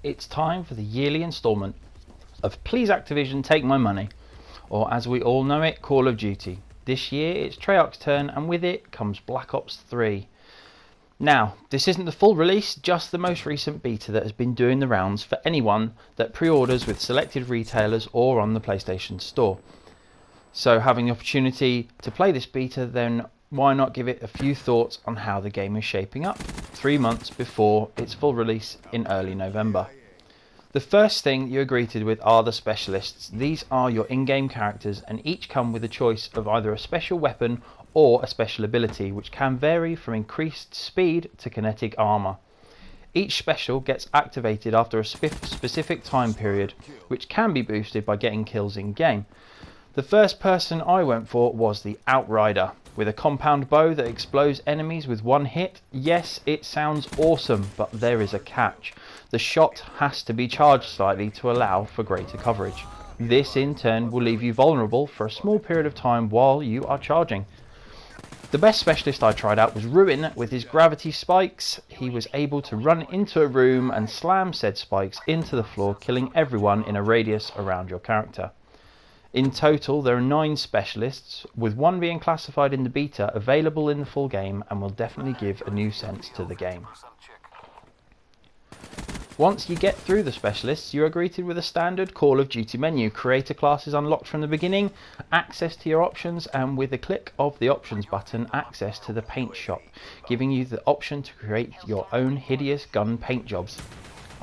It's time for the yearly instalment of Please Activision Take My Money, or as we all know it, Call of Duty. This year it's Treyarch's turn, and with it comes Black Ops 3. Now, this isn't the full release, just the most recent beta that has been doing the rounds for anyone that pre-orders with selected retailers or on the PlayStation Store. So having the opportunity to play this beta, then why not give it a few thoughts on how the game is shaping up 3 months before its full release in early November. The first thing you're greeted with are the specialists. These are your in-game characters, and each come with a choice of either a special weapon or a special ability, which can vary from increased speed to kinetic armor. Each special gets activated after a specific time period, which can be boosted by getting kills in game. The first person I went for was the Outrider, with a compound bow that explodes enemies with one hit. Yes, it sounds awesome, but there is a catch. The shot has to be charged slightly to allow for greater coverage. This in turn will leave you vulnerable for a small period of time while you are charging. The best specialist I tried out was Ruin. With his gravity spikes, he was able to run into a room and slam said spikes into the floor, killing everyone in a radius around your character. In total, there are 9 specialists, with one being classified in the beta, available in the full game, and will definitely give a new sense to the game. Once you get through the specialists, you are greeted with a standard Call of Duty menu. Creator class is unlocked from the beginning, access to your options, and with a click of the options button, access to the paint shop, giving you the option to create your own hideous gun paint jobs.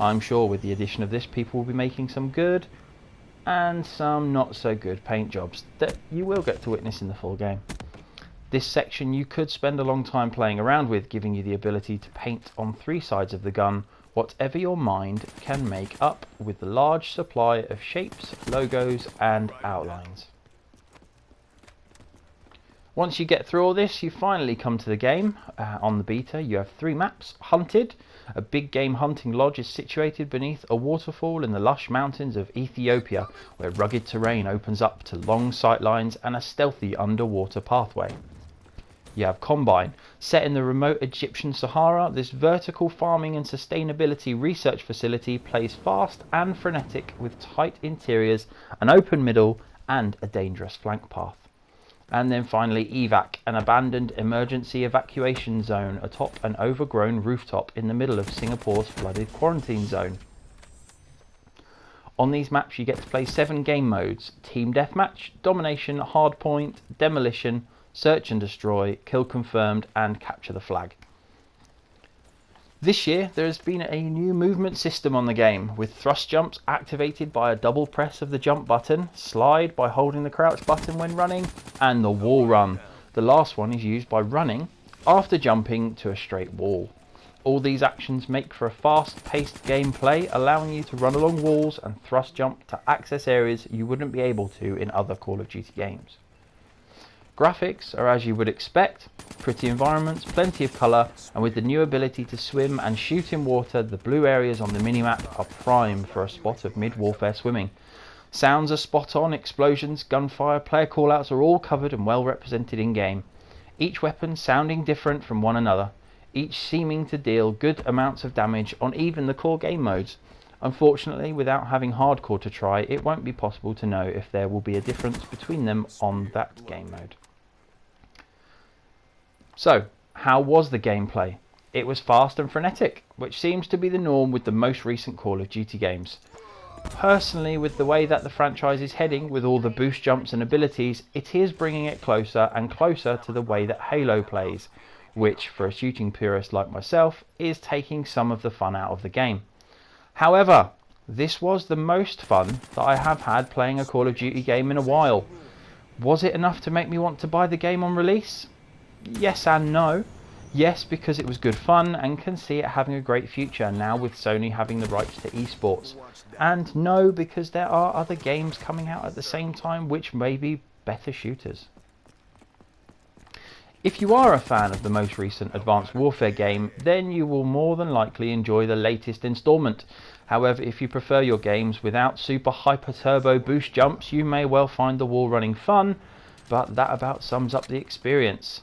I'm sure with the addition of this, people will be making some good and some not so good paint jobs that you will get to witness in the full game. This section you could spend a long time playing around with, giving you the ability to paint on 3 sides of the gun whatever your mind can make up, with the large supply of shapes, logos and outlines. Once you get through all this, you finally come to the game. On the beta you have 3 maps. Hunted, a big game hunting lodge, is situated beneath a waterfall in the lush mountains of Ethiopia, where rugged terrain opens up to long sightlines and a stealthy underwater pathway. You have Combine, set in the remote Egyptian Sahara. This vertical farming and sustainability research facility plays fast and frenetic, with tight interiors, an open middle and a dangerous flank path. And then finally Evac, an abandoned emergency evacuation zone atop an overgrown rooftop in the middle of Singapore's flooded quarantine zone. On these maps you get to play 7 game modes: Team Deathmatch, Domination, Hardpoint, Demolition, Search and Destroy, Kill Confirmed and Capture the Flag. This year there has been a new movement system on the game, with thrust jumps activated by a double press of the jump button, slide by holding the crouch button when running, and the wall run. The last one is used by running after jumping to a straight wall. All these actions make for a fast-paced gameplay, allowing you to run along walls and thrust jump to access areas you wouldn't be able to in other Call of Duty games. Graphics are as you would expect, pretty environments, plenty of colour, and with the new ability to swim and shoot in water, the blue areas on the minimap are prime for a spot of mid-warfare swimming. Sounds are spot on, explosions, gunfire, player callouts are all covered and well represented in game. Each weapon sounding different from one another, each seeming to deal good amounts of damage on even the core game modes. Unfortunately, without having hardcore to try, it won't be possible to know if there will be a difference between them on that game mode. So, how was the gameplay? It was fast and frenetic, which seems to be the norm with the most recent Call of Duty games. Personally, with the way that the franchise is heading, with all the boost jumps and abilities, it is bringing it closer and closer to the way that Halo plays, which, for a shooting purist like myself, is taking some of the fun out of the game. However, this was the most fun that I have had playing a Call of Duty game in a while. Was it enough to make me want to buy the game on release? Yes and no. Yes, because it was good fun and can see it having a great future now with Sony having the rights to esports. And no, because there are other games coming out at the same time which may be better shooters. If you are a fan of the most recent Advanced Warfare game, then you will more than likely enjoy the latest installment. However, if you prefer your games without super hyper turbo boost jumps, you may well find the wall running fun, but that about sums up the experience.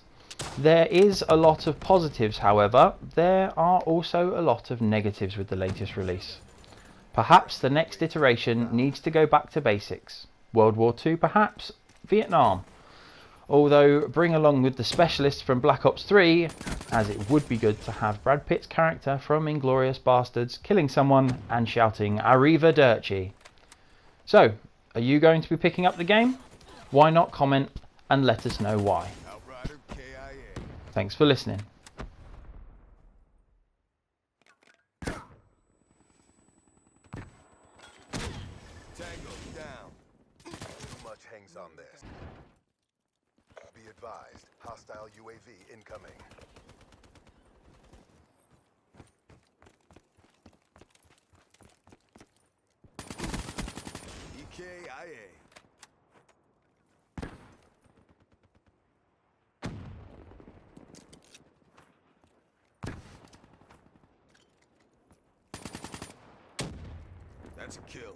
There is a lot of positives, however. There are also a lot of negatives with the latest release. Perhaps the next iteration needs to go back to basics. World War II perhaps? Vietnam? Although bring along with the specialists from Black Ops 3, as it would be good to have Brad Pitt's character from Inglourious Bastards killing someone and shouting Arrivederci. So, are you going to be picking up the game? Why not comment and let us know why. Thanks for listening. Tango down. Too much hangs on this. Be advised, hostile UAV incoming. EKIA. That's a kill.